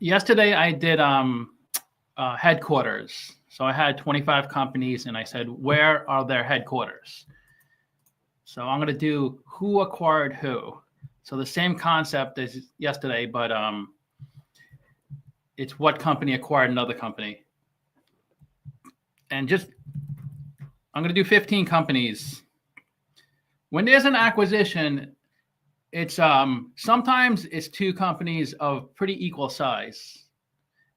Yesterday I did headquarters. So I had 25 companies and I said, where are their headquarters? So I'm going to do who acquired who. So the same concept as yesterday, but it's what company acquired another company. And I'm going to do 15 companies. When there's an acquisition, it's sometimes it's two companies of pretty equal size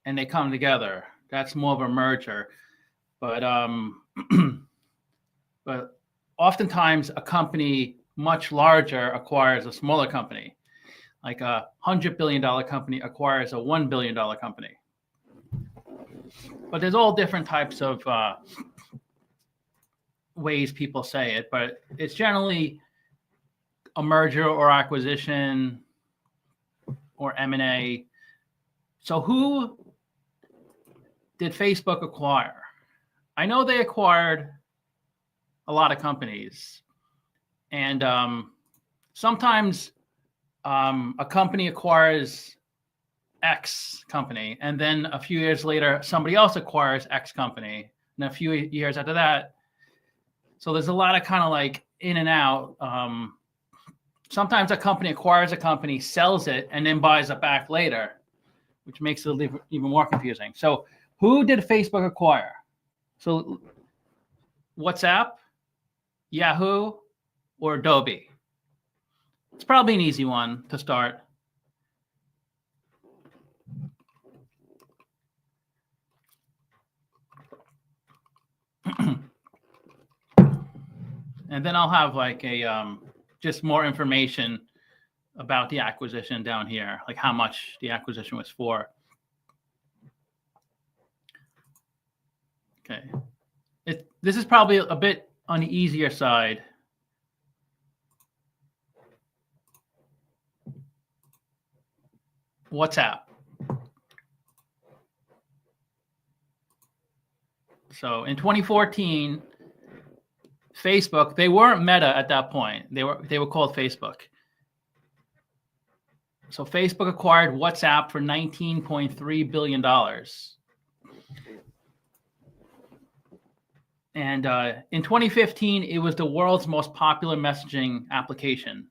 and they come together. That's more of a merger. But but oftentimes a company much larger acquires a smaller company. Like a $100 billion company acquires a $1 billion company. But there's all different types of ways people say it, but it's generally a merger or acquisition or M&A. So who did Facebook acquire? I know they acquired a lot of companies, and sometimes a company acquires X company, and then a few years later, somebody else acquires X company, and a few years after that. So there's a lot of kind of like in and out. Sometimes a company acquires a company, sells it, and then buys it back later, which makes it even more confusing. So who did Facebook acquire? So WhatsApp, Yahoo, or Adobe? It's probably an easy one to start. And then I'll have like a just more information about the acquisition down here, like how much the acquisition was for. Okay. This is probably a bit on the easier side. WhatsApp. So in 2014, Facebook, they weren't Meta at that point. They were called Facebook. So Facebook acquired WhatsApp for $19.3 billion. And in 2015, it was the world's most popular messaging application.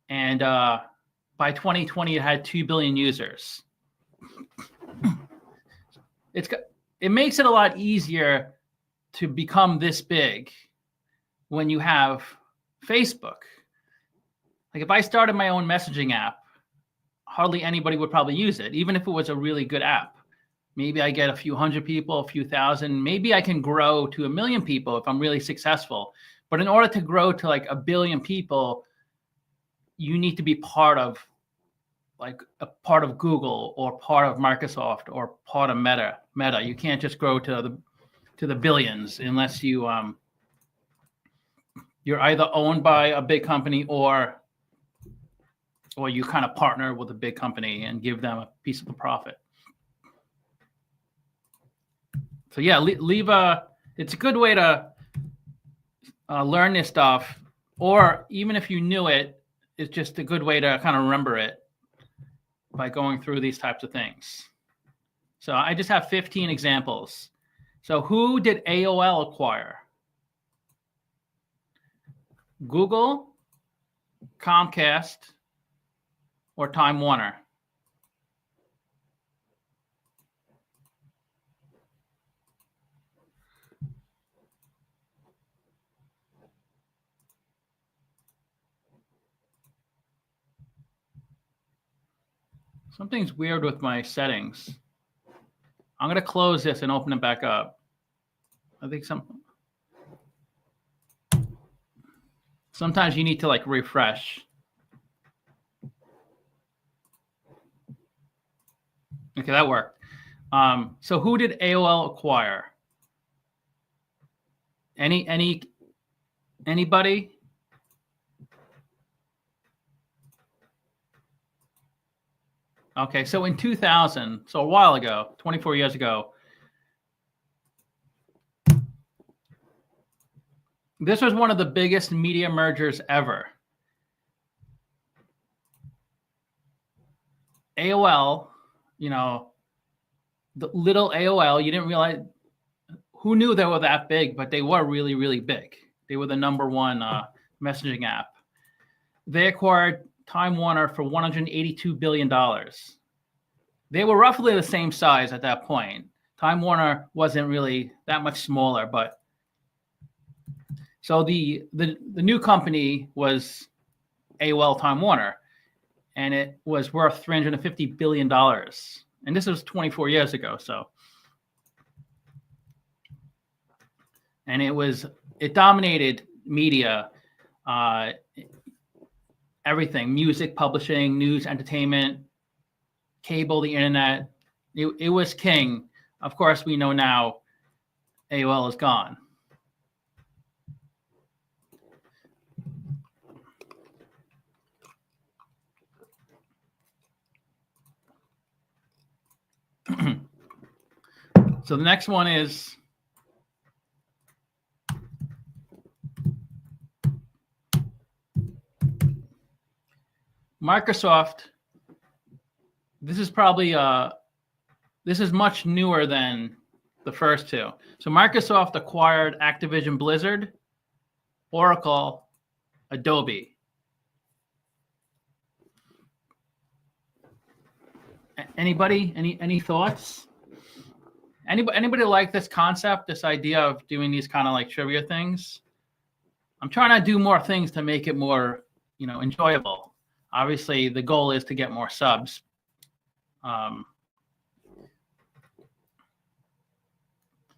And by 2020, it had 2 billion users. It makes it a lot easier to become this big when you have Facebook. Like if I started my own messaging app, hardly anybody would probably use it, even if it was a really good app. Maybe I get a few hundred people, a few thousand. Maybe I can grow to 1 million people if I'm really successful. But in order to grow to like 1 billion people, you need to be part of like a part of Google or part of Microsoft or part of Meta. You can't just grow to the billions unless you're either owned by a big company or you kind of partner with a big company and give them a piece of the profit. So yeah, it's a good way to learn this stuff, or even if you knew it, it's just a good way to kind of remember it by going through these types of things. So I just have 15 examples. So who did AOL acquire? Google, Comcast, or Time Warner? Something's weird with my settings. I'm going to close this and open it back up. I think sometimes you need to like refresh. Okay, that worked. So who did AOL acquire? Anybody? Okay, so in 2000, so a while ago, 24 years ago, this was one of the biggest media mergers ever. AOL, the little AOL. You didn't realize, who knew they were that big, but they were really, really big. They were the number one messaging app. They acquired Time Warner for $182 billion. They were roughly the same size at that point. Time Warner wasn't really that much smaller, but so the new company was AOL Time Warner, and it was worth $350 billion. And this was 24 years ago. So, and it dominated media, everything: music, publishing, news, entertainment, cable, the internet. It was king. Of course, we know now AOL is gone. So the next one is Microsoft. This is probably this is much newer than the first two. So Microsoft acquired Activision Blizzard, Oracle, Adobe. Anybody? Any thoughts? Anybody like this concept, this idea of doing these kind of like trivia things? I'm trying to do more things to make it more, enjoyable. Obviously, the goal is to get more subs.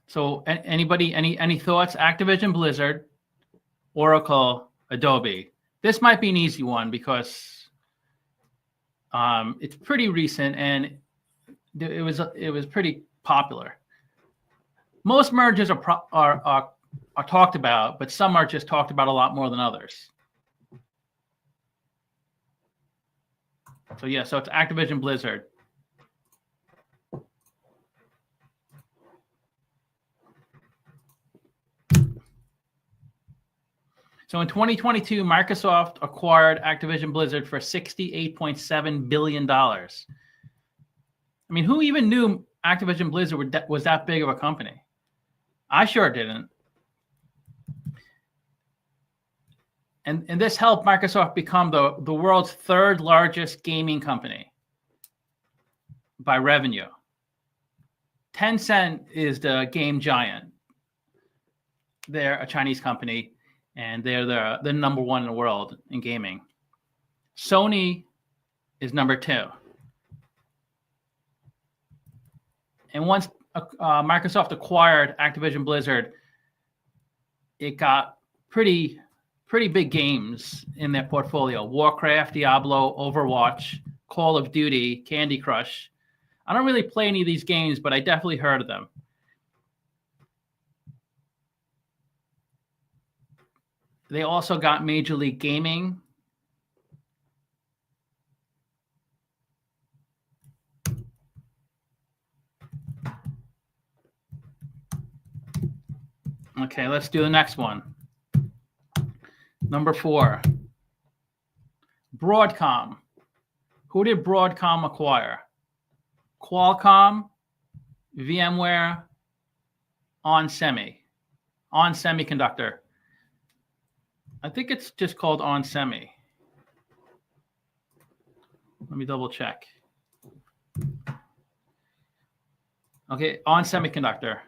So anybody, any thoughts? Activision Blizzard, Oracle, Adobe. This might be an easy one because it's pretty recent and it was pretty popular. Most mergers are talked about, but some are just talked about a lot more than others. So yeah, so it's Activision Blizzard. So in 2022, Microsoft acquired Activision Blizzard for $68.7 billion. I mean, who even knew Activision Blizzard was that big of a company? I sure didn't. And this helped Microsoft become the world's third largest gaming company by revenue. Tencent is the game giant. They're a Chinese company, and they're the number one in the world in gaming. Sony is number two. And once Microsoft acquired Activision Blizzard, it got pretty big games in their portfolio: Warcraft, Diablo, Overwatch, Call of Duty, Candy Crush. I don't really play any of these games, but I definitely heard of them. They also got Major League Gaming. Okay, let's do the next one. Number 4, Broadcom. Who did Broadcom acquire? Qualcomm, VMware, ON Semiconductor. I think it's just called ON Semi. Let me double check. Okay, ON Semiconductor.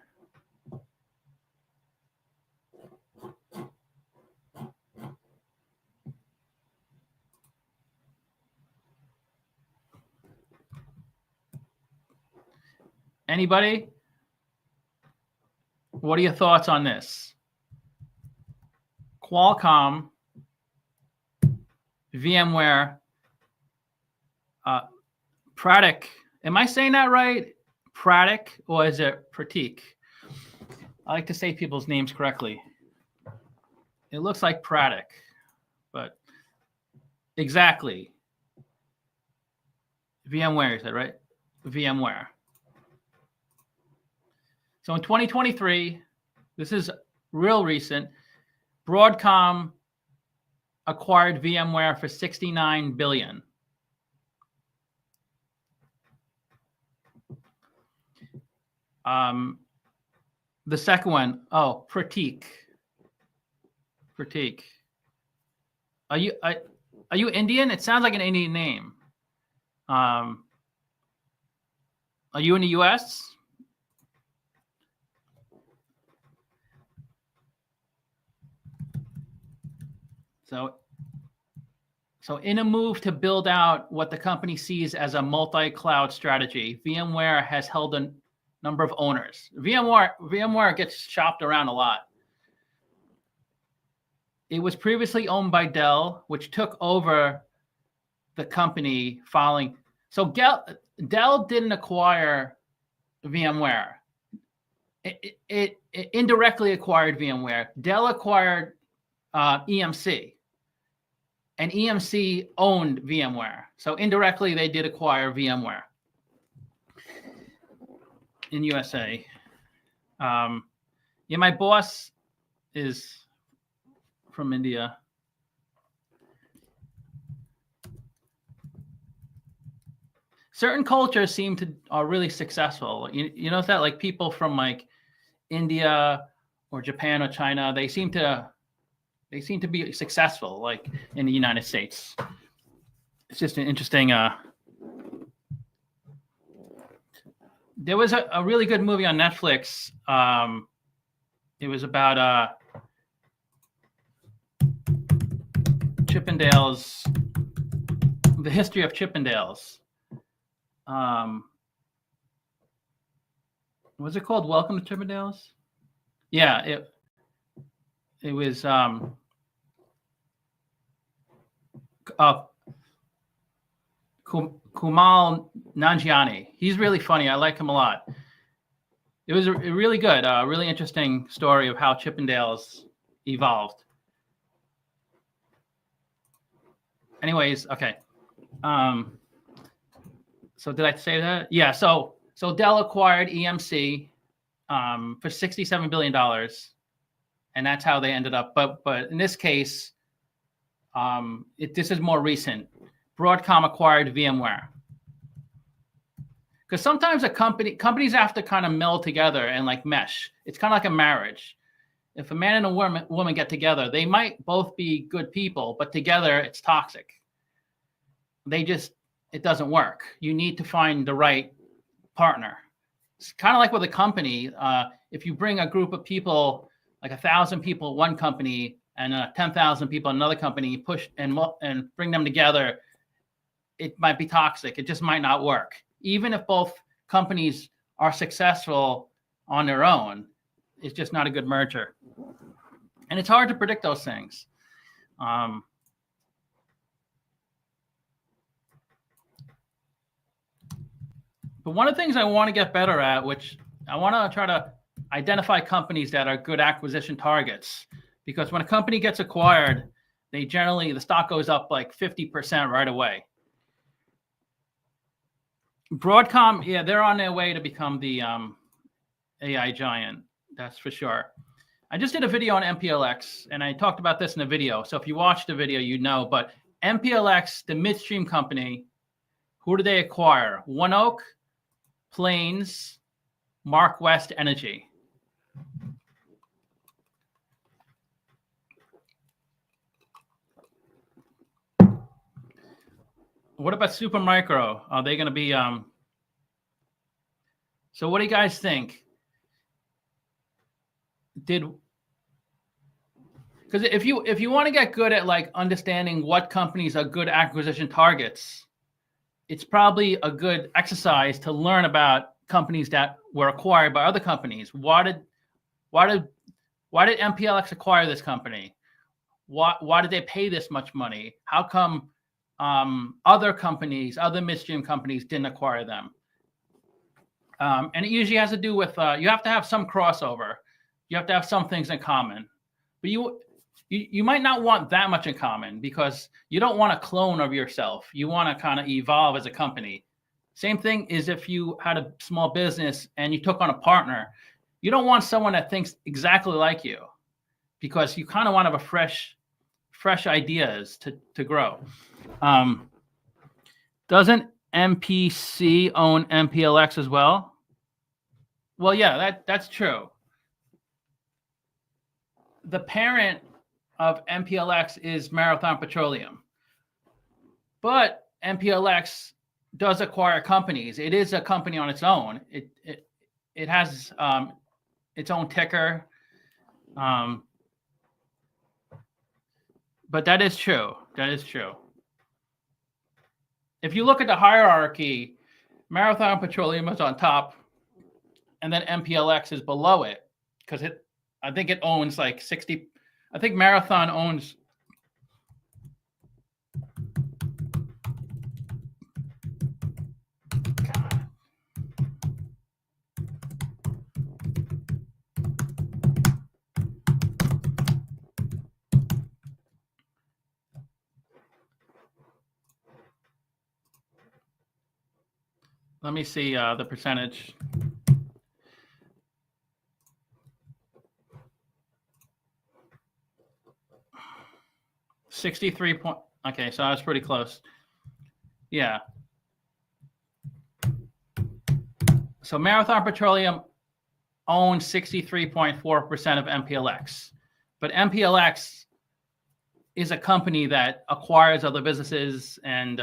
Anybody? What are your thoughts on this? Qualcomm, VMware, Pratik. Am I saying that right? Pratik, or is it Pratik? I like to say people's names correctly. It looks like Pratik, but exactly. VMware, you said, right? VMware. So in 2023, this is real recent, Broadcom acquired VMware for $69 billion. The second one, Pratik. Pratik. Are you Indian? It sounds like an Indian name. Are you in the U.S.? So in a move to build out what the company sees as a multi-cloud strategy, VMware has held a number of owners. VMware gets shopped around a lot. It was previously owned by Dell, which took over the company following. So Dell didn't acquire VMware. It indirectly acquired VMware. Dell acquired EMC. And EMC owned VMware. So indirectly, they did acquire VMware in USA. Yeah, my boss is from India. Certain cultures are really successful. You know that, like people from like India or Japan or China, they seem to be successful, like in the United States. It's just an interesting. There was a really good movie on Netflix. It was about Chippendales, the history of Chippendales. Was it called Welcome to Chippendales? Yeah, it was Kumal Nanjiani. He's really funny. I like him a lot. It was a really good, really interesting story of how Chippendales evolved. Anyways, okay. So did I say that? Yeah. So Dell acquired EMC for $67 billion. And that's how they ended up. But in this case, this is more recent. Broadcom acquired VMware. Because sometimes companies have to kind of meld together and like mesh. It's kind of like a marriage. If a man and a woman get together, they might both be good people, but together it's toxic. It doesn't work. You need to find the right partner. It's kind of like with a company. If you bring a group of people, like 1,000 people, one company, and 10,000 people, another company, push and bring them together, it might be toxic. It just might not work. Even if both companies are successful on their own, it's just not a good merger. And it's hard to predict those things. But one of the things I want to get better at, which I want to try to identify companies that are good acquisition targets, because when a company gets acquired, the stock goes up like 50% right away. Broadcom, yeah, they're on their way to become the AI giant. That's for sure. I just did a video on MPLX, and I talked about this in the video. So if you watched the video, you know. But MPLX, the midstream company, who did they acquire? ONEOK, Plains, Mark West Energy. What about Supermicro? Are they going to be? So what do you guys think? Because if you want to get good at like understanding what companies are good acquisition targets, it's probably a good exercise to learn about companies that were acquired by other companies. Why did MPLX acquire this company? Why did they pay this much money? How come other midstream companies didn't acquire them? And it usually has to do with you have to have some crossover. You have to have some things in common, but you might not want that much in common, because you don't want a clone of yourself. You want to kind of evolve as a company. Same thing is if you had a small business and you took on a partner. You don't want someone that thinks exactly like you, because you kind of want to have a fresh ideas to grow. Doesn't MPC own MPLX as well? Well, yeah, that's true. The parent of MPLX is Marathon Petroleum, but MPLX does acquire companies. It is a company on its own. It has its own ticker, but that is true. That is true. If you look at the hierarchy, Marathon Petroleum is on top, and then MPLX is below it because I think it owns like 60. I think Marathon owns. Let me see the percentage. Okay, so I was pretty close. Yeah. So Marathon Petroleum owns 63.4% of MPLX, but MPLX is a company that acquires other businesses and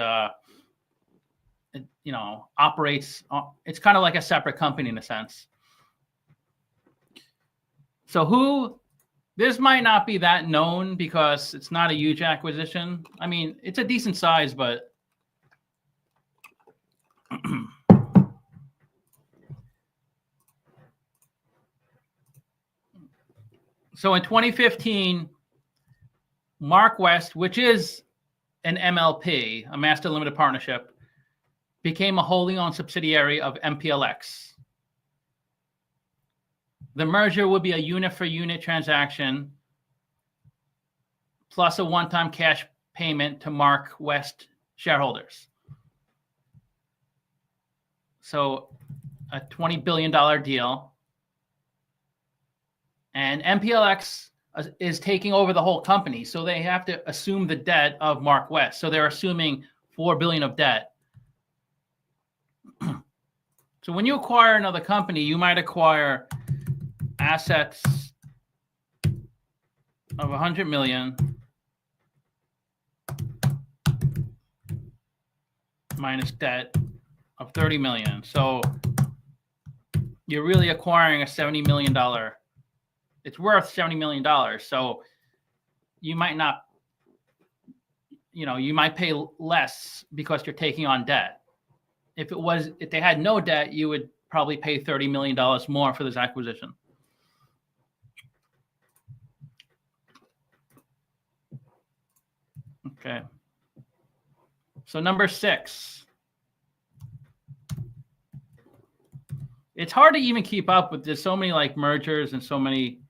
operates. It's kind of like a separate company in a sense. So this might not be that known because it's not a huge acquisition. I mean, it's a decent size, but so in 2015, Mark West, which is an MLP, a master limited partnership, became a wholly owned subsidiary of MPLX. The merger would be a unit for unit transaction plus a one-time cash payment to Mark West shareholders. So a $20 billion deal. And MPLX is taking over the whole company. So they have to assume the debt of Mark West. So they're assuming $4 billion of debt. So when you acquire another company, you might acquire assets of 100 million minus debt of 30 million. So you're really acquiring a $70 million. It's worth $70 million. So you might not, you might pay less because you're taking on debt. If they had no debt, you would probably pay $30 million more for this acquisition. Okay. So number 6. It's hard to even keep up with. There's so many like mergers and so many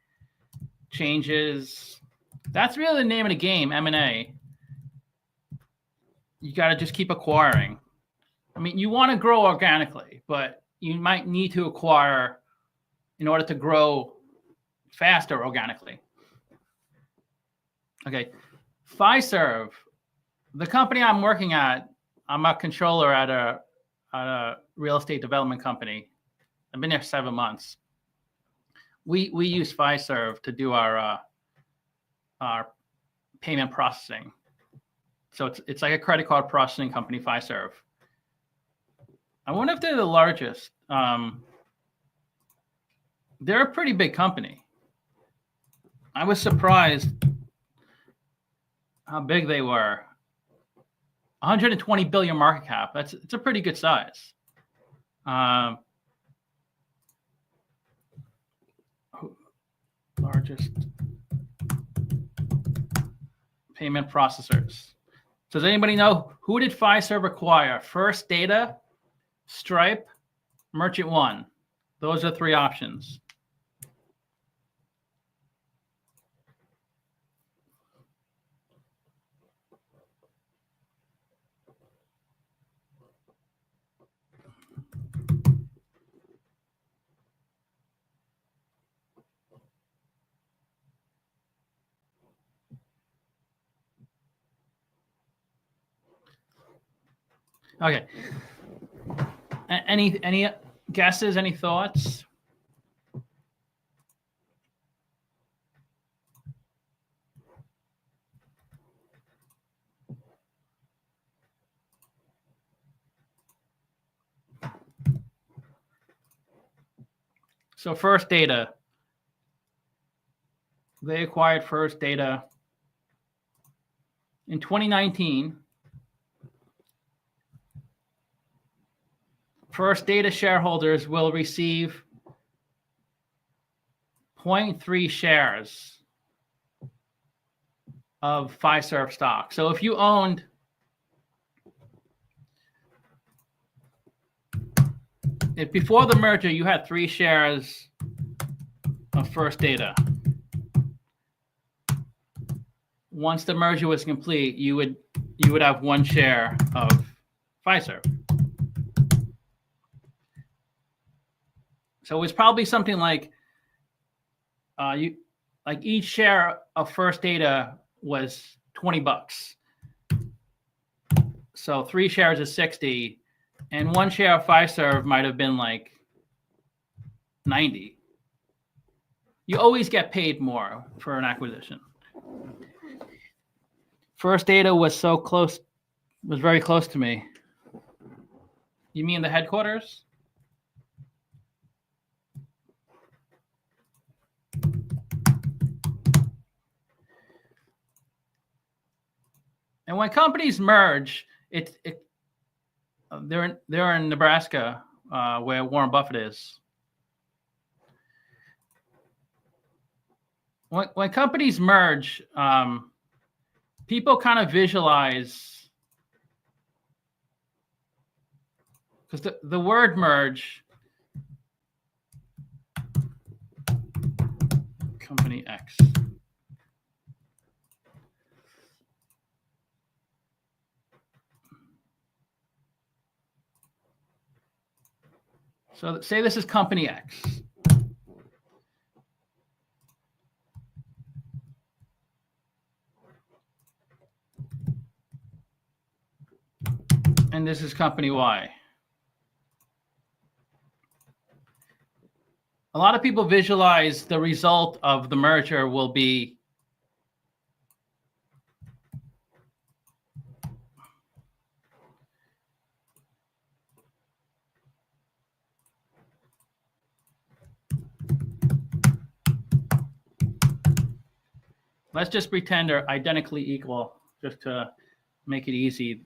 changes. That's really the name of the game, M&A. You got to just keep acquiring. I mean, you want to grow organically, but you might need to acquire in order to grow faster organically. Okay. Fiserv, the company I'm working at, I'm a controller at a real estate development company. I've been there 7 months. We use Fiserv to do our payment processing. So it's like a credit card processing company, Fiserv. I wonder if they're the largest. They're a pretty big company. I was surprised how big they were. 120 billion market cap. It's a pretty good size. Largest payment processors. So does anybody know who did Fiserv acquire? First Data, Stripe, Merchant One. Those are 3 options. Okay. Any guesses? Any thoughts? So First Data, they acquired First Data in 2019. First Data shareholders will receive 0.3 shares of Fiserv stock. So if you owned if before the merger you had 3 shares of First Data, once the merger was complete, you would have 1 share of Fiserv. So it's probably something like each share of First Data was $20. So 3 shares is 60, and 1 share of Fiserv might have been like 90. You always get paid more for an acquisition. First Data was very close to me. You mean the headquarters? And when companies merge, they're in Nebraska, where Warren Buffett is. When companies merge, people kind of visualize, because the word merge, company X. So say this is company X. And this is company Y. A lot of people visualize the result of the merger will be let's just pretend they're identically equal, just to make it easy.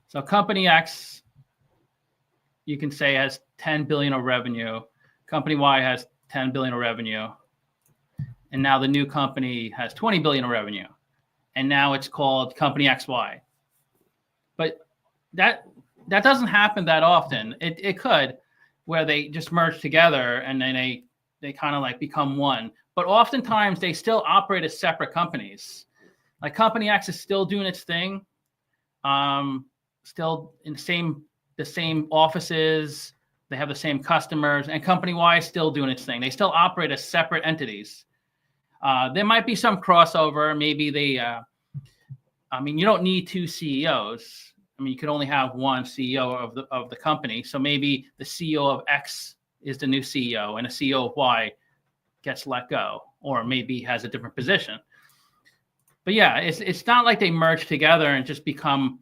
So company X, you can say, has 10 billion of revenue. Company Y has 10 billion of revenue. And now the new company has 20 billion of revenue. And now it's called company XY. But that doesn't happen that often. It could, where they just merge together and then they kind of like become one. But oftentimes they still operate as separate companies. Like company X is still doing its thing, still in the same offices. They have the same customers, and company Y is still doing its thing. They still operate as separate entities. There might be some crossover. Maybe you don't need 2 CEOs. I mean, you could only have 1 CEO of the company. So maybe the CEO of X is the new CEO, and the CEO of Y gets let go, or maybe has a different position. But yeah, it's not like they merge together and just become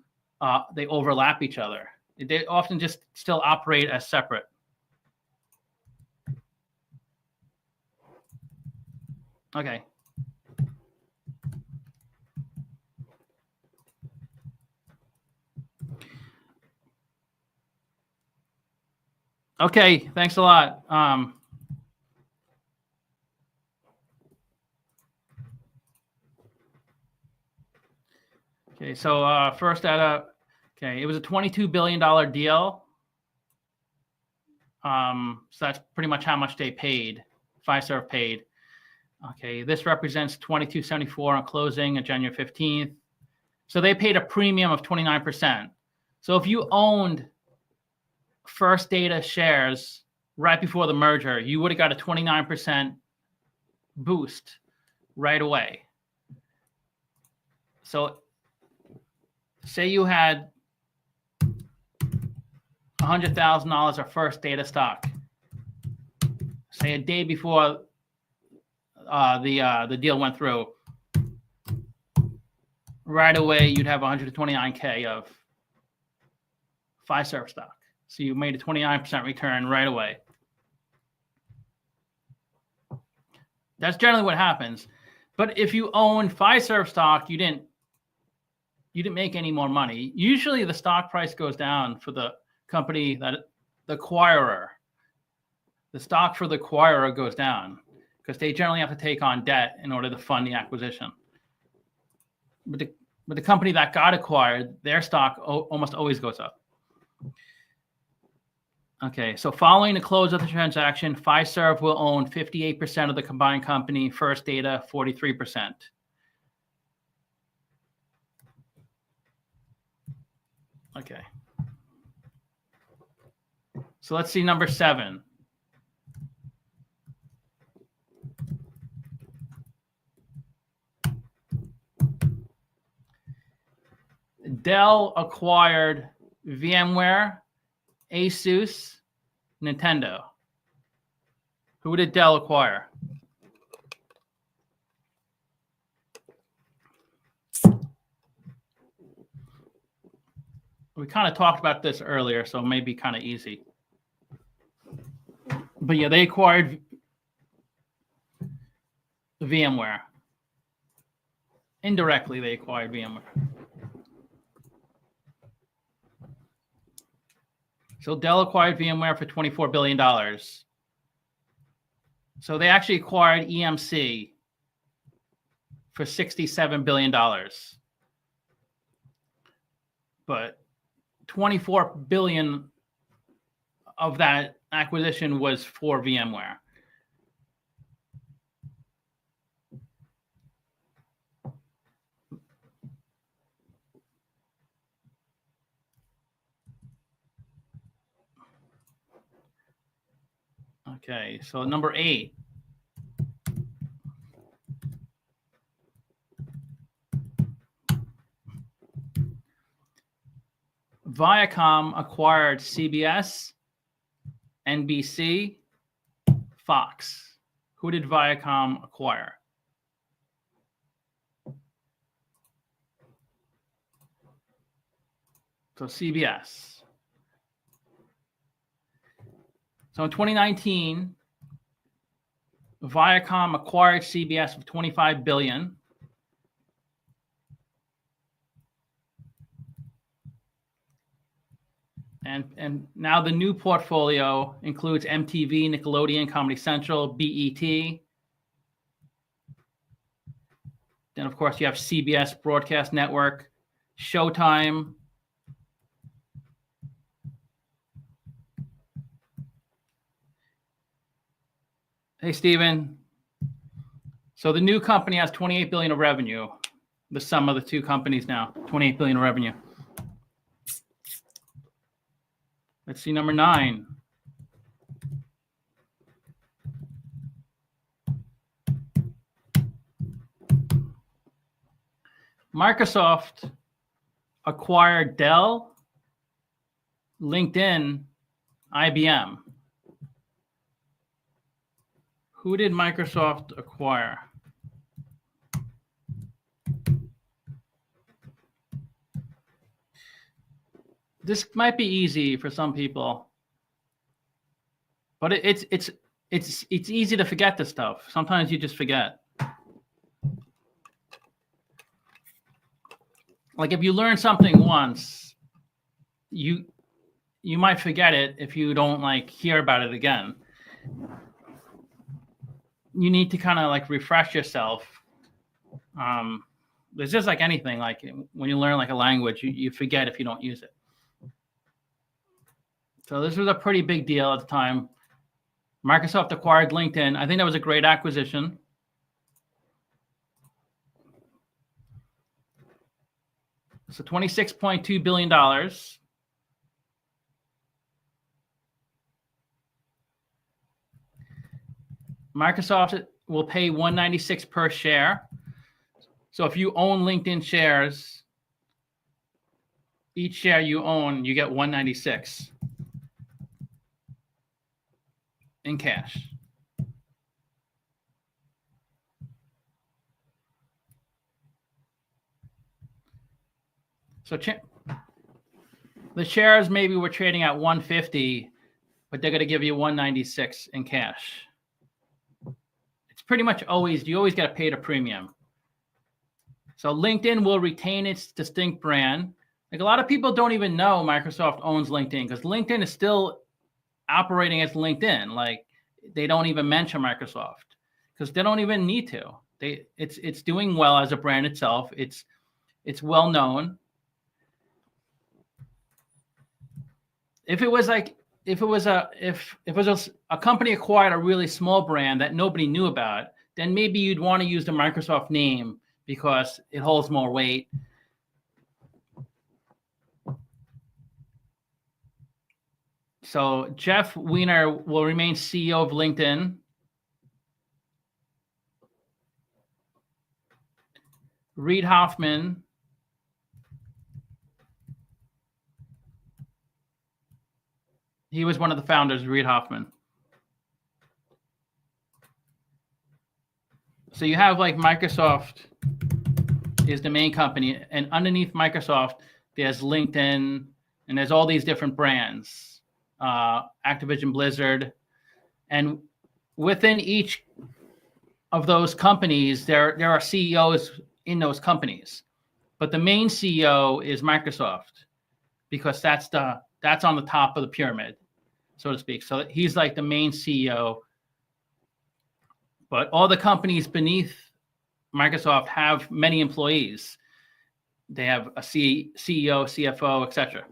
they overlap each other. They often just still operate as separate. Okay. Okay, thanks a lot. Okay, so First Data, okay, it was a $22 billion deal. So that's pretty much how much they paid, Fiserv paid. Okay, this represents $22.74 on closing on January 15th. So they paid a premium of 29%. So if you owned First Data shares right before the merger, you would have got a 29% boost right away. So say you had $100,000 of First Data stock. Say a day before the deal went through, right away you'd have 129K of Fiserv stock. So you made a 29% return right away. That's generally what happens. But if you own Fiserv stock, you didn't make any more money. Usually the stock price goes down for the company that the acquirer. The stock for the acquirer goes down because they generally have to take on debt in order to fund the acquisition. But the company that got acquired, their stock almost always goes up. Okay, so following the close of the transaction, Fiserv will own 58% of the combined company, First Data 43%. Okay. So let's see number 7. Dell acquired VMware, Asus, Nintendo. Who did Dell acquire? We kind of talked about this earlier, so it may be kind of easy. But yeah, they acquired VMware. Indirectly, they acquired VMware. So Dell acquired VMware for $24 billion. So they actually acquired EMC for $67 billion. But $24 billion of that acquisition was for VMware. Okay, so number 8. Viacom acquired CBS, NBC, Fox. Who did Viacom acquire? So CBS. So in 2019, Viacom acquired CBS for $25 billion. And now the new portfolio includes MTV, Nickelodeon, Comedy Central, BET. Then, of course, you have CBS Broadcast Network, Showtime, hey, Steven. So the new company has $28 billion of revenue. The sum of the two companies now, $28 billion of revenue. Let's see number 9. Microsoft acquired Dell, LinkedIn, IBM. Who did Microsoft acquire? This might be easy for some people, but it's easy to forget this stuff. Sometimes you just forget. Like if you learn something once, you might forget it if you don't like hear about it again. You need to kind of like refresh yourself. It's just like anything. Like when you learn like a language, you forget if you don't use it. So this was a pretty big deal at the time. Microsoft acquired LinkedIn. I think that was a great acquisition. So $26.2 billion. Microsoft will pay $196 per share. So if you own LinkedIn shares, each share you own, you get $196 in cash. So the shares maybe were trading at 150, but they're going to give you 196 in cash. It's pretty much always, you always get to pay a premium. So LinkedIn will retain its distinct brand. Like, a lot of people don't even know Microsoft owns LinkedIn, because LinkedIn is still operating as LinkedIn. Like, they don't even mention Microsoft because they don't even need to. It's doing well as a brand itself. It's well known. If it was a company acquired a really small brand that nobody knew about, then maybe you'd want to use the Microsoft name because it holds more weight. So Jeff Weiner will remain CEO of LinkedIn. Reid Hoffman he was one of the founders, Reid Hoffman. So you have, like, Microsoft is the main company, and underneath Microsoft, there's LinkedIn, and there's all these different brands, Activision Blizzard. And within each of those companies, there are CEOs in those companies. But the main CEO is Microsoft, because that's on the top of the pyramid, so to speak. So he's like the main CEO. But all the companies beneath Microsoft have many employees. They have a CEO, CFO, etc.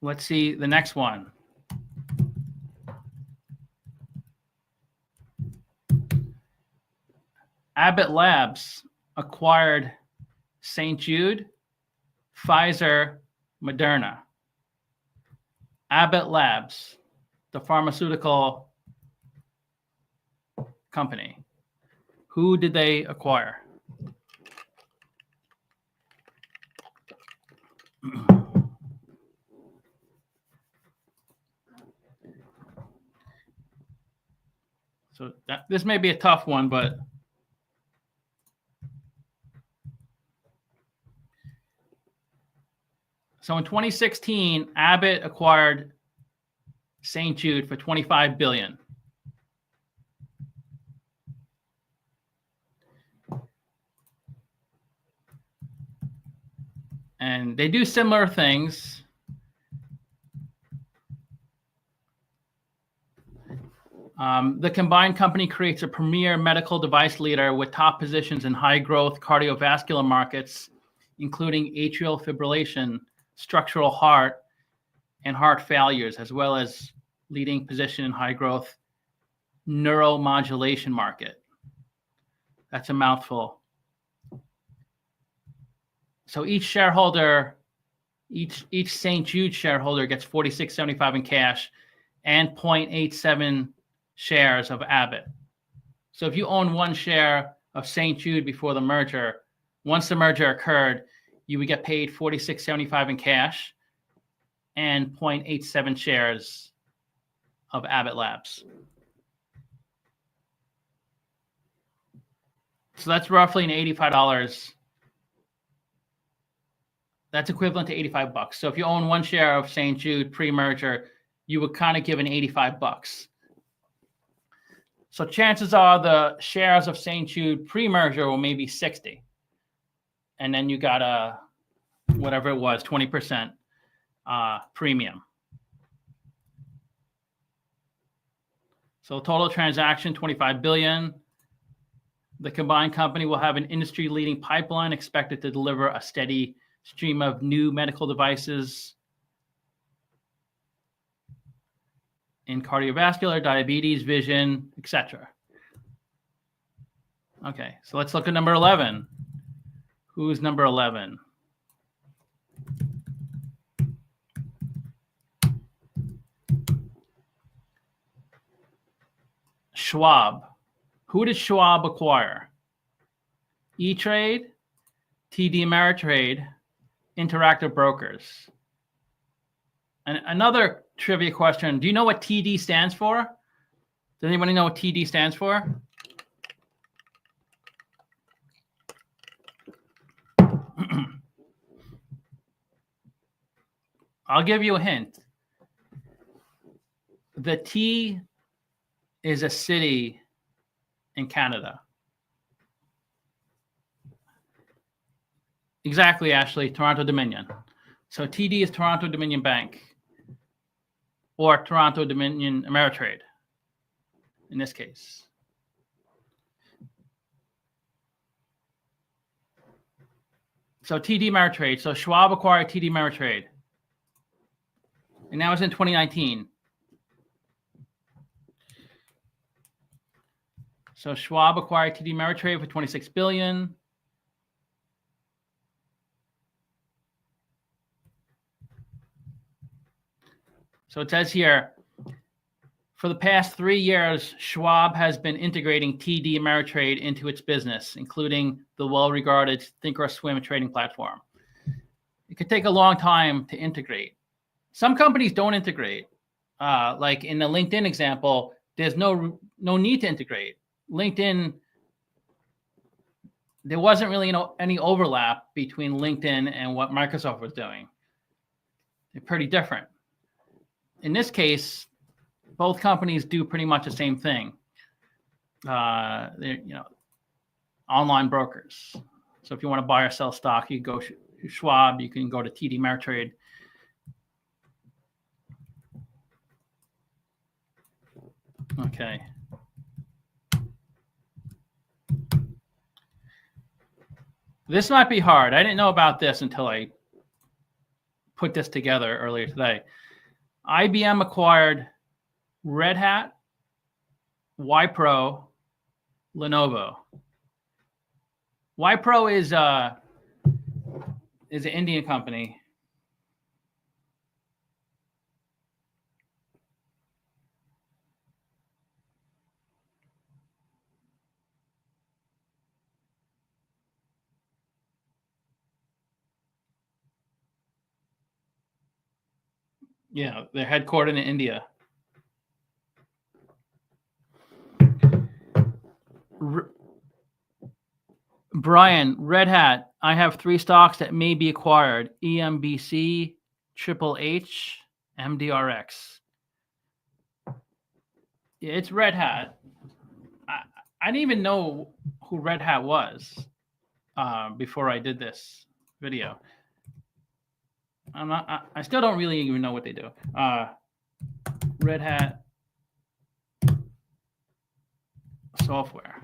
Let's see the next one. Abbott Labs acquired St. Jude, Pfizer, Moderna. Abbott Labs, the pharmaceutical company. Who did they acquire? So this may be a tough one, but so in 2016, Abbott acquired St. Jude for $25 billion. And they do similar things. The combined company creates a premier medical device leader with top positions in high-growth cardiovascular markets, including atrial fibrillation, structural heart, and heart failures, as well as leading position in high-growth neuromodulation market. That's a mouthful. So each shareholder, each St. Jude shareholder gets $46.75 in cash and 0.87 shares of Abbott. So if you own one share of St. Jude before the merger, once the merger occurred, you would get paid $46.75 in cash and 0.87 shares of Abbott Labs. So that's roughly an $85. That's equivalent to $85. So if you own one share of St. Jude pre-merger, you would kind of give an $85. So chances are the shares of St. Jude pre-merger were maybe 60. And then you got a, whatever it was, 20% premium. So total transaction, $25 billion. The combined company will have an industry-leading pipeline expected to deliver a steady stream of new medical devices in cardiovascular, diabetes, vision, etc. Okay, so let's look at number 11. Who's number 11? Schwab. Who did Schwab acquire? E-Trade, TD Ameritrade, Interactive Brokers. And another trivia question. Do you know what TD stands for? Does anybody know what TD stands for? I'll give you a hint. The T is a city in Canada. Exactly, Ashley, Toronto Dominion. So TD is Toronto Dominion Bank or Toronto Dominion Ameritrade in this case. So TD Ameritrade. So Schwab acquired TD Ameritrade. And that was in 2019. So Schwab acquired TD Ameritrade for $26 billion. So it says here, for the past 3 years, Schwab has been integrating TD Ameritrade into its business, including the well-regarded Thinkorswim trading platform. It could take a long time to integrate. Some companies don't integrate. Like in the LinkedIn example, there's no need to integrate. LinkedIn, there wasn't really any overlap between LinkedIn and what Microsoft was doing. They're pretty different. In this case, both companies do pretty much the same thing. They're online brokers. So if you want to buy or sell stock, you go Schwab. You can go to TD Ameritrade. Okay. This might be hard. I didn't know about this until I put this together earlier today. IBM acquired Red Hat, Wipro, Lenovo. Wipro is an Indian company. Yeah, they're headquartered in India. Brian, Red Hat, I have 3 stocks that may be acquired: EMBC, Triple H, MDRX. Yeah, it's Red Hat. I didn't even know who Red Hat was before I did this video. I still don't really even know what they do. Red Hat software.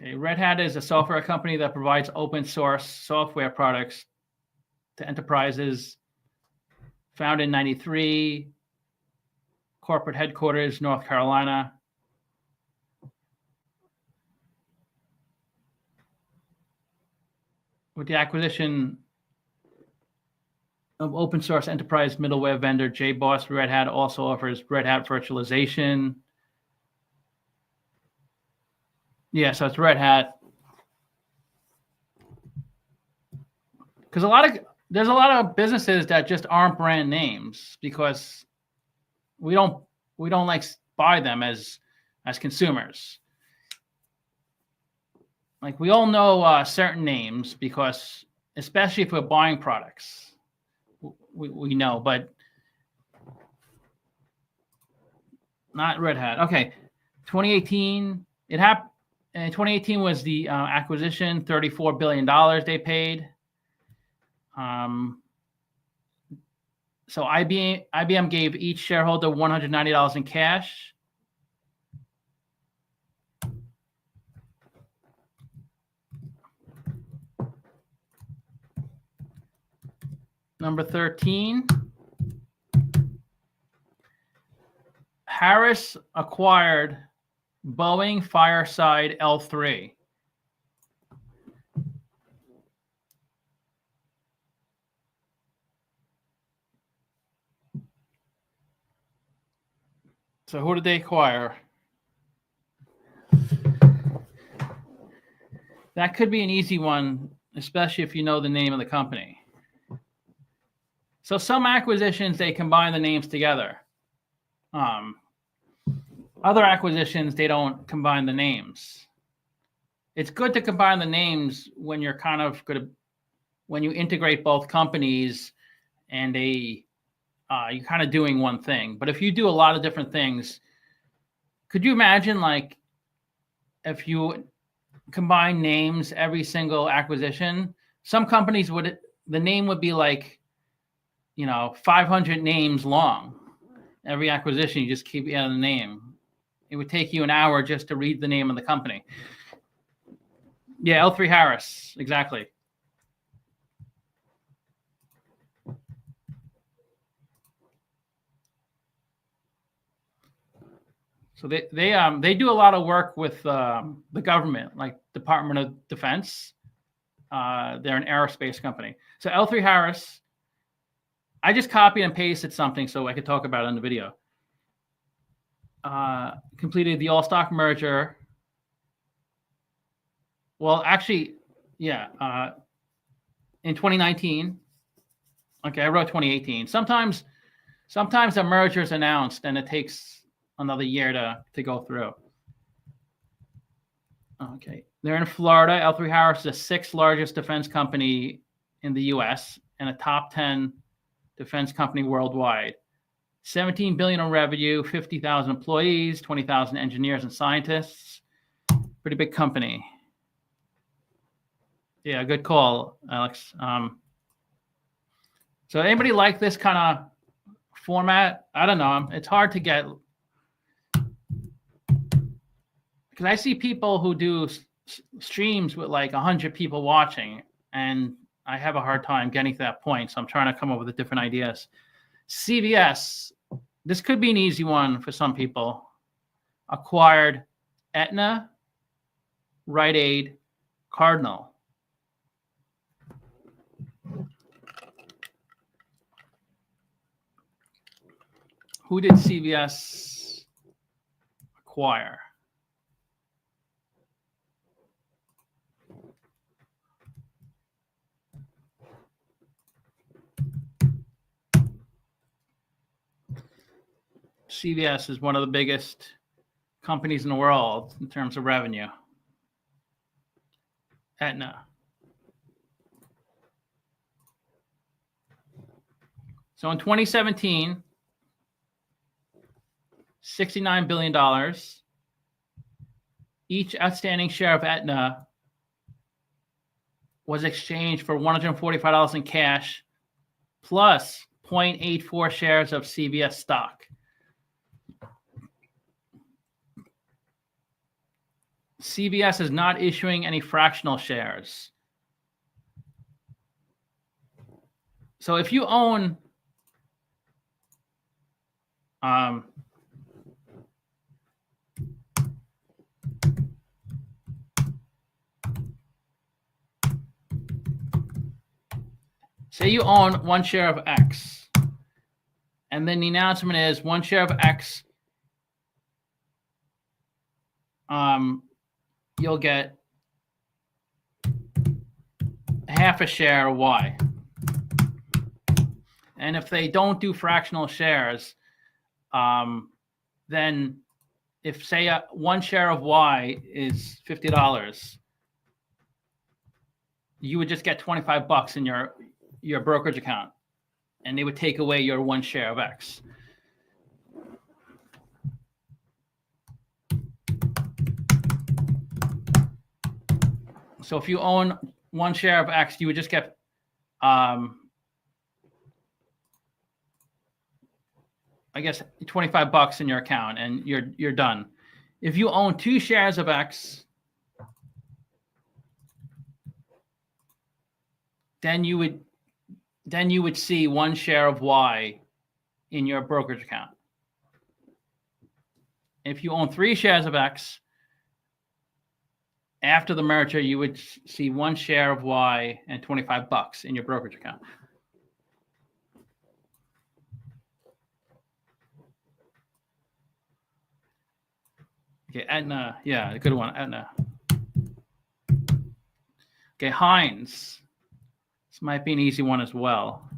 Okay, Red Hat is a software company that provides open source software products to enterprises. Founded in 1993, corporate headquarters, North Carolina. With the acquisition of open source enterprise middleware vendor JBoss, Red Hat also offers Red Hat virtualization. Yeah, so it's Red Hat. Because there's a lot of businesses that just aren't brand names because we don't like buy them as consumers. Like we all know certain names because, especially if we're buying products, we know, but not Red Hat. Okay, 2018, it happened. And 2018 was the acquisition, $34 billion they paid. So IBM gave each shareholder $190 in cash. Number 13, Harris acquired Boeing Fireside L3. So who did they acquire? That could be an easy one, especially if you know the name of the company. So some acquisitions, they combine the names together. Other acquisitions, they don't combine the names. it's good to combine the names when you're kind of when you integrate both companies and you're kind of doing one thing. But if you do a lot of different things, could you imagine like if you combine names every single acquisition? Some companies the name would be like, 500 names long. Every acquisition, you just keep adding the name. It would take you an hour just to read the name of the company. Yeah, L3 Harris, exactly. So they do a lot of work with the government, like Department of Defense. They're an aerospace company. So L3 Harris, I just copied and pasted something so I could talk about it in the video. Completed the all-stock merger. Well, actually, yeah, in 2019. Okay, I wrote 2018. Sometimes a merger is announced and it takes another year to go through. Okay, they're in Florida. L3 Harris is the 6th largest defense company in the U.S. and a top 10 defense company worldwide. 17 billion in revenue, 50,000 employees, 20,000 engineers and scientists. Pretty big company. Yeah, good call, Alex. So anybody like this kind of format? I don't know. It's hard to get, because I see people who do streams with like 100 people watching, and I have a hard time getting to that point. So I'm trying to come up with different ideas. CVS, this could be an easy one for some people. Acquired Aetna, Rite Aid, Cardinal. Who did CVS acquire? CVS is one of the biggest companies in the world in terms of revenue. Aetna. So in 2017, $69 billion. Each outstanding share of Aetna was exchanged for $145 in cash plus 0.84 shares of CVS stock. CVS is not issuing any fractional shares. So if you own say you own 1 share of X, and then the announcement is 1 share of X, you'll get half a share of Y. And if they don't do fractional shares, then if say 1 share of Y is $50, you would just get $25 in your brokerage account, and they would take away your 1 share of X. So if you own 1 share of X, you would just get I guess $25 in your account, and you're done. If you own 2 shares of X, then you would see 1 share of Y in your brokerage account. If you own 3 shares of X, after the merger, you would see 1 share of Y and $25 in your brokerage account. Okay, Aetna, yeah, a good one, Aetna. Okay, Heinz. This might be an easy one as well.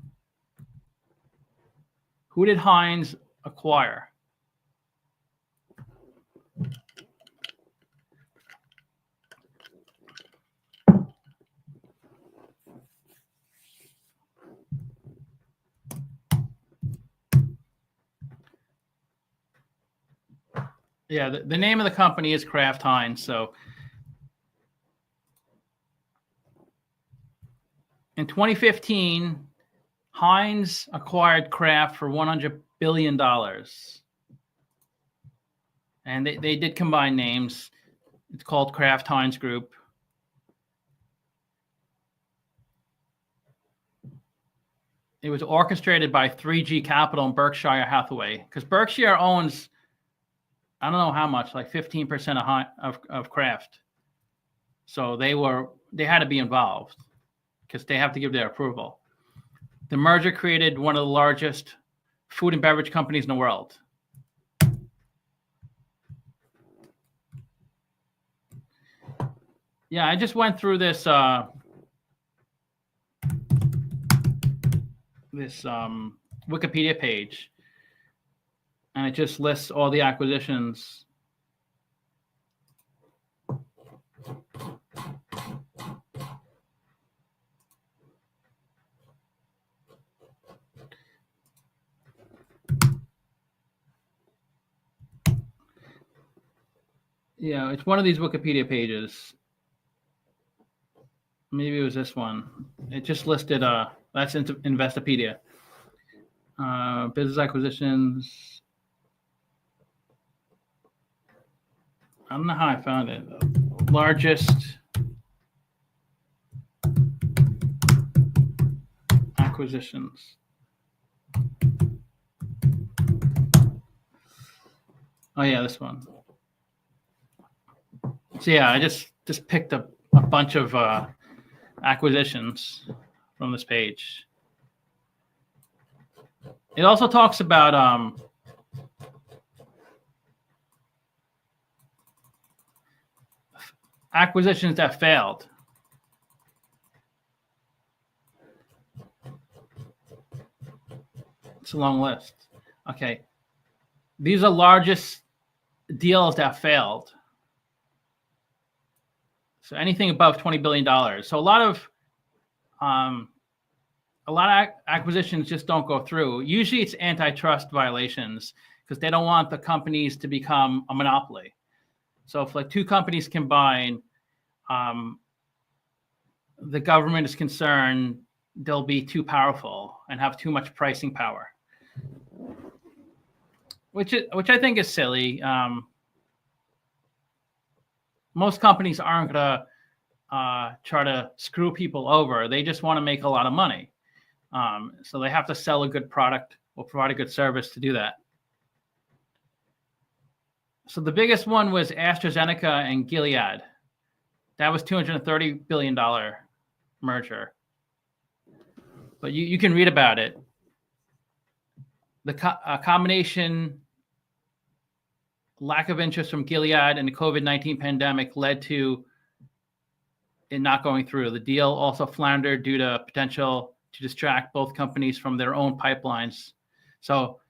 Who did Heinz acquire? Yeah, the name of the company is Kraft Heinz. So in 2015, Heinz acquired Kraft for $100 billion. And they did combine names. It's called Kraft Heinz Group. It was orchestrated by 3G Capital and Berkshire Hathaway, because Berkshire owns, I don't know how much, like 15% of Kraft. So they had to be involved because they have to give their approval. The merger created one of the largest food and beverage companies in the world. Yeah, I just went through this Wikipedia page, and it just lists all the acquisitions. Yeah, it's one of these Wikipedia pages. Maybe it was this one. It just listed, that's Investopedia. Business acquisitions. I don't know how I found it. Largest acquisitions. Oh yeah, this one. So yeah, I just picked up a bunch of acquisitions from this page. It also talks about acquisitions that failed. It's a long list. Okay. These are largest deals that failed. So anything above $20 billion. So a lot of acquisitions just don't go through. Usually it's antitrust violations because they don't want the companies to become a monopoly. So if like two companies combine, the government is concerned they'll be too powerful and have too much pricing power, which I think is silly. Most companies aren't gonna try to screw people over. They just want to make a lot of money. So they have to sell a good product or provide a good service to do that. So the biggest one was AstraZeneca and Gilead. That was $230 billion merger. But you can read about it. The combination lack of interest from Gilead and the COVID-19 pandemic led to it not going through. The deal also floundered due to potential to distract both companies from their own pipelines. So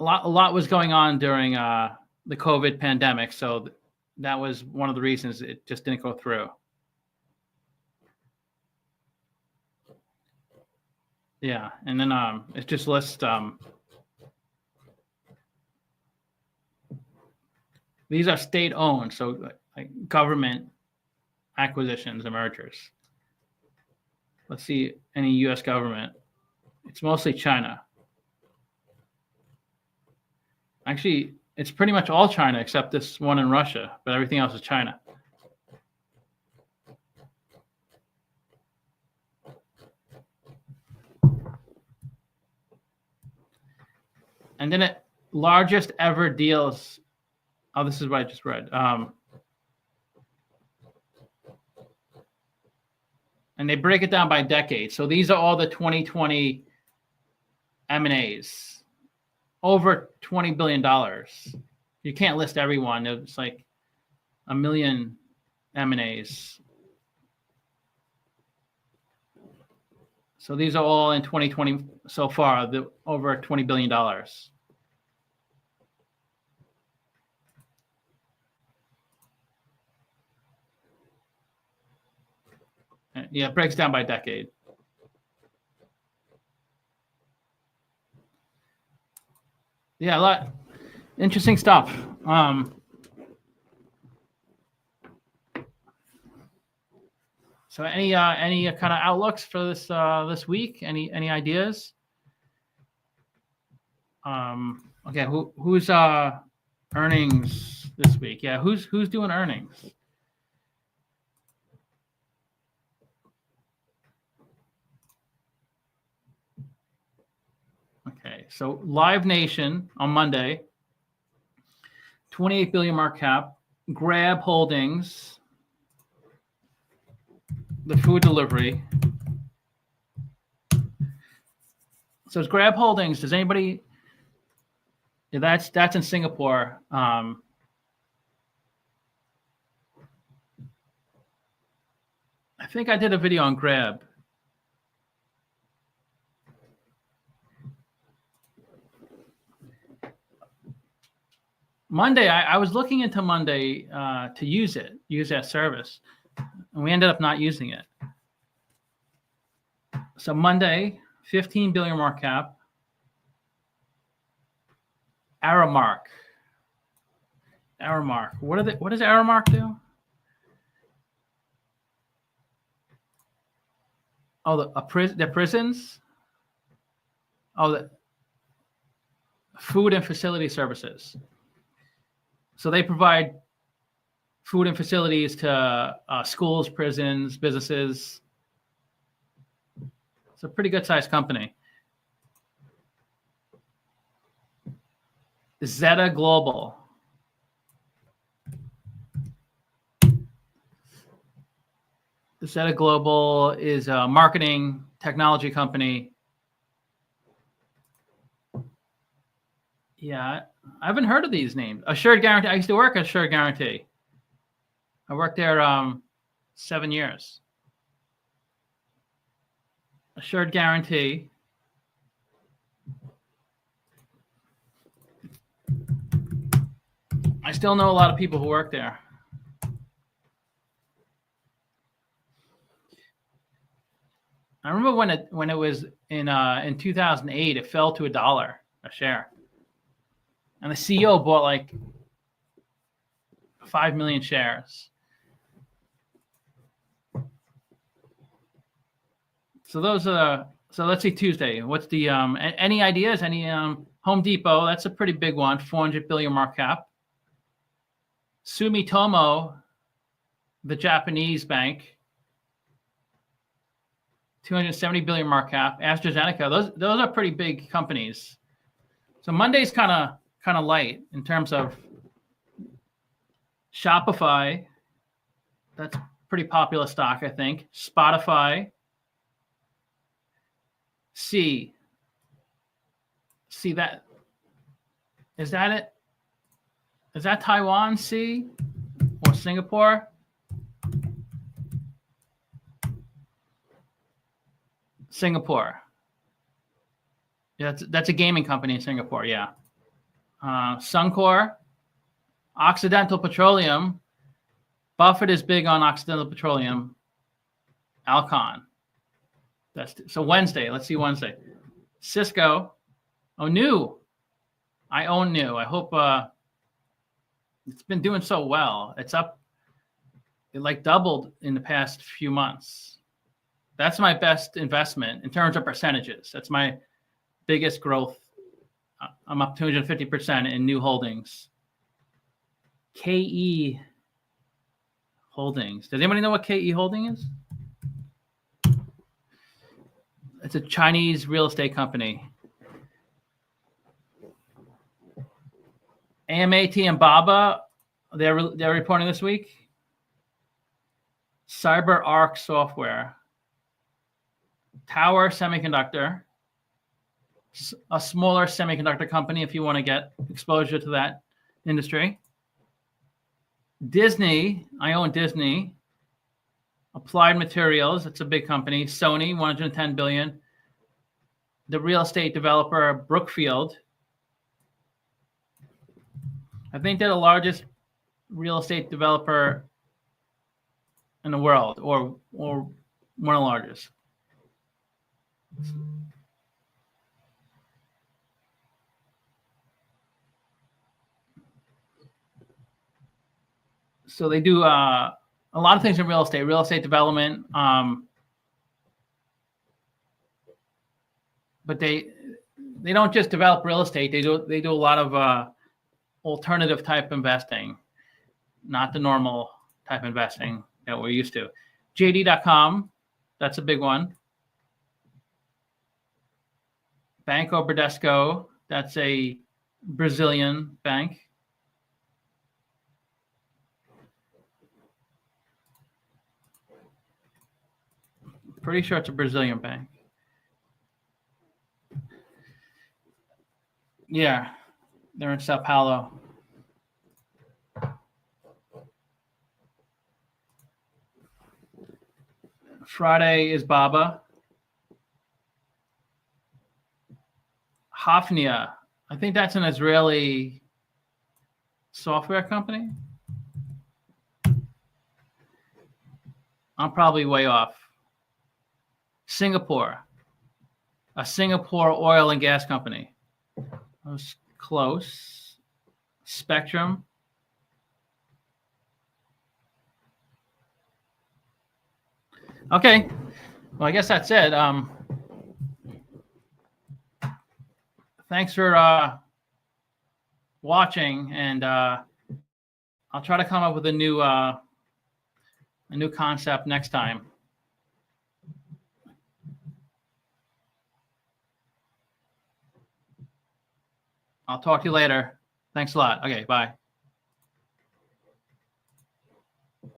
a lot was going on during the COVID pandemic. So that was one of the reasons it just didn't go through. Yeah, and then it just lists these are state-owned, so like government acquisitions and mergers. Let's see any U.S. government. It's mostly China. Actually, it's pretty much all China except this one in Russia, but everything else is China. And then largest ever deals. Oh, this is what I just read. And they break it down by decade. So these are all the 2020 M&As. Over $20 billion. You can't list everyone. It's like a million M&As. So these are all in 2020 so far, over $20 billion. Yeah, it breaks down by decade. Yeah, a lot. Interesting stuff. So any kind of outlooks for this week? Any ideas? Okay, who's earnings this week? Yeah, who's doing earnings? Okay, so Live Nation on Monday, 28 billion market cap. Grab Holdings, the food delivery. So it's Grab Holdings. Does anybody? Yeah, that's in Singapore. I think I did a video on Grab. Monday, I was looking into Monday to use that service, and we ended up not using it. So Monday, 15 billion market cap. Aramark. What does Aramark do? Oh, the prisons. Oh, the food and facility services. So they provide food and facilities to schools, prisons, businesses. It's a pretty good sized company. Zeta Global. Zeta Global is a marketing technology company. Yeah, I haven't heard of these names. Assured Guarantee. I used to work at Assured Guarantee. I worked there 7 years. Assured Guarantee. I still know a lot of people who work there. I remember when it was in 2008, it fell to $1 a share, and the CEO bought like 5 million shares. So let's see Tuesday. What's the any ideas? Any Home Depot? That's a pretty big one. 400 billion market cap. Sumitomo, the Japanese bank. 270 billion market cap. AstraZeneca. Those are pretty big companies. So Monday's kind of light in terms of Shopify. That's a pretty popular stock, I think. Spotify. See that? Is that it? Is that Taiwan? C or Singapore? Singapore. Yeah, that's a gaming company in Singapore. Yeah. Suncor, Occidental Petroleum. Buffett is big on Occidental Petroleum. Alcon. So Wednesday. Let's see Wednesday. Cisco. Oh, New. I own New. I hope it's been doing so well. It's up. It like doubled in the past few months. That's my best investment in terms of percentages. That's my biggest growth. I'm up 250% in New holdings. KE Holdings. Does anybody know what KE Holding is? It's a Chinese real estate company. AMAT and BABA, they're reporting this week. CyberArk Software. Tower Semiconductor, a smaller semiconductor company if you want to get exposure to that industry. Disney, I own Disney. Applied Materials, that's a big company. Sony, 110 billion. The real estate developer Brookfield. I think they're the largest real estate developer in the world, or one of the largest. So they do a lot of things in real estate development. But they don't just develop real estate. They do a lot of alternative type investing, not the normal type investing that we're used to. JD.com, that's a big one. Banco Bradesco, that's a Brazilian bank. Pretty sure it's a Brazilian bank. Yeah, they're in Sao Paulo. Friday is Baba. Hafnia, I think that's an Israeli software company. I'm probably way off. Singapore, a Singapore oil and gas company. I was close. Spectrum. Okay. Well, I guess that's it. Thanks for watching, and I'll try to come up with a new concept next time. I'll talk to you later. Thanks a lot. Okay, bye.